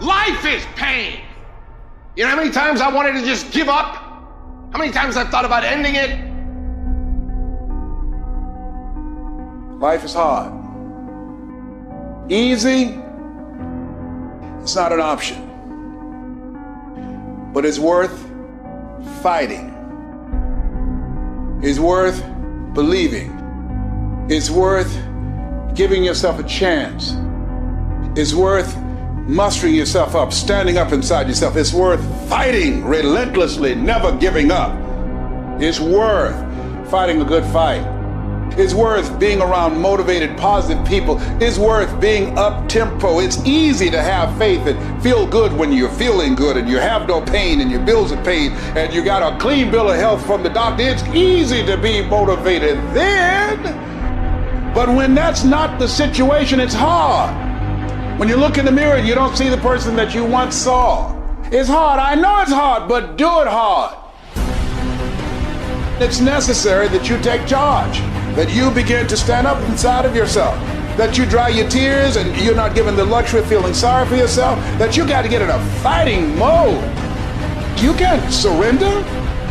Life is pain. You know how many times I wanted to just give up? How many times I've thought about ending it? Life is hard. Easy, it's not an option. But it's worth fighting. It's worth believing. It's worth giving yourself a chance. It's worth mustering yourself up, standing up inside yourself. It's worth fighting relentlessly, never giving up. It's worth fighting a good fight. It's worth being around motivated, positive people. It's worth being up-tempo. It's easy to have faith and feel good when you're feeling good and you have no pain and your bills are paid and you got a clean bill of health from the doctor. It's easy to be motivated then. But when that's not the situation, it's hard. When you look in the mirror and you don't see the person that you once saw. It's hard. I know it's hard, but do it hard. It's necessary that you take charge, that you begin to stand up inside of yourself, that you dry your tears and you're not given the luxury of feeling sorry for yourself, that you got to get in a fighting mode. You can't surrender.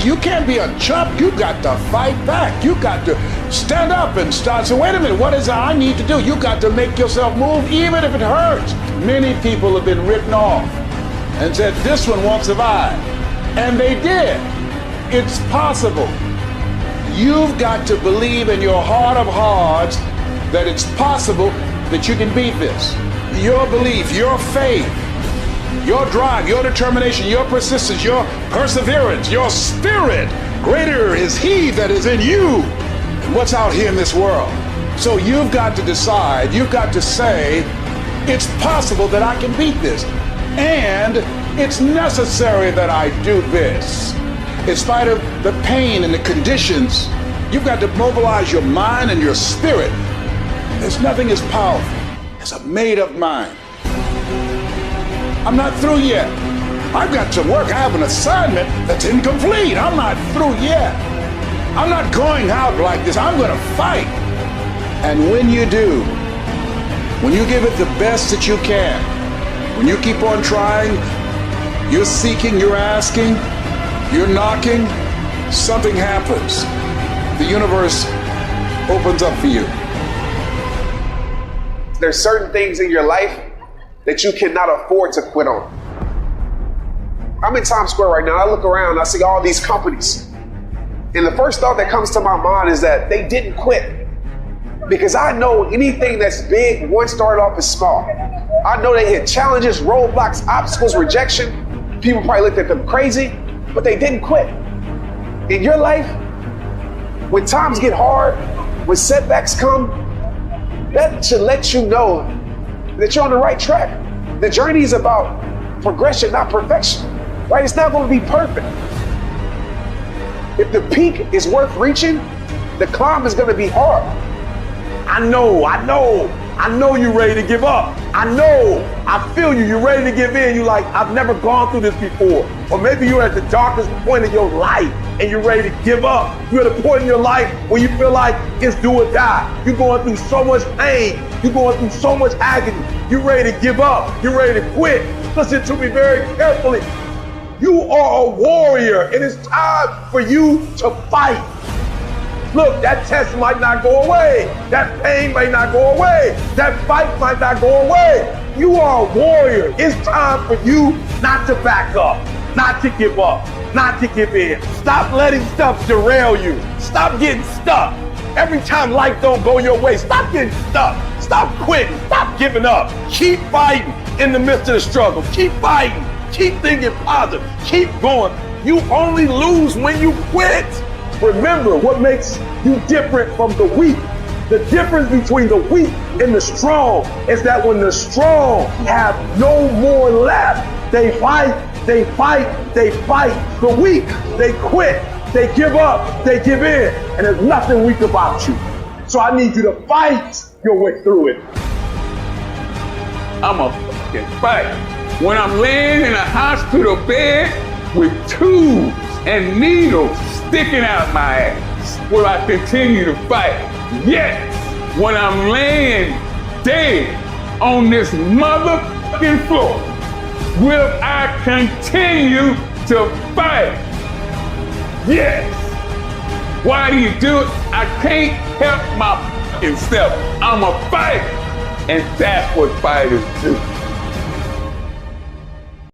You can't be a chump. You got to fight back. You got to stand up and start. So wait a minute, what is it I need to do? You got to make yourself move even if it hurts. Many people have been written off and said, this one won't survive. And they did. It's possible. You've got to believe in your heart of hearts that it's possible that you can beat this. Your belief, your faith, your drive, your determination, your persistence, your perseverance, your spirit. Greater is He that is in you than what's out here in this world. So you've got to decide, you've got to say, it's possible that I can beat this. And it's necessary that I do this. In spite of the pain and the conditions, you've got to mobilize your mind and your spirit. There's nothing as powerful as a made-up mind. I'm not through yet. I've got to work. I have an assignment that's incomplete. I'm not through yet. I'm not going out like this. I'm going to fight. And when you do, when you give it the best that you can, when you keep on trying, you're seeking, you're asking, you're knocking, something happens. The universe opens up for you. There's certain things in your life that you cannot afford to quit on. I'm in Times Square right now. I look around, I see all these companies. And the first thought that comes to my mind is that they didn't quit. Because I know anything that's big once started off as small. I know they hit challenges, roadblocks, obstacles, rejection. People probably looked at them crazy, but they didn't quit. In your life, when times get hard, when setbacks come, that should let you know that you're on the right track. The journey is about progression, not perfection, right? It's not going to be perfect. If the peak is worth reaching, the climb is going to be hard. I know you're ready to give up. I feel you. You're ready to give in. You're like, I've never gone through this before. Or maybe you're at the darkest point of your life and you're ready to give up. You're at a point in your life where you feel like it's do or die. You're going through so much pain. You're going through so much agony. You're ready to give up. You're ready to quit. Listen to me very carefully. You are a warrior, and it's time for you to fight. Look, that test might not go away. That pain might not go away. That fight might not go away. You are a warrior. It's time for you not to back up, not to give up, not to give in. Stop letting stuff derail you. Stop getting stuck. Every time life don't go your way, stop getting stuck. Stop quitting. Stop giving up. Keep fighting in the midst of the struggle. Keep fighting. Keep thinking positive. Keep going. You only lose when you quit. Remember what makes you different from the weak. The difference between the weak and the strong is that when the strong have no more left, they fight. The weak, they quit, they give up, they give in, and there's nothing weak about you. So I need you to fight your way through it. I'm a fucking fight. When I'm laying in a hospital bed with tubes and needles sticking out my ass, will I continue to fight? Yes. When I'm laying dead on this motherfucking floor, will I continue to fight? Yes. Why do you do it? I can't help my fucking self. I'm a fighter. And that's what fighters do.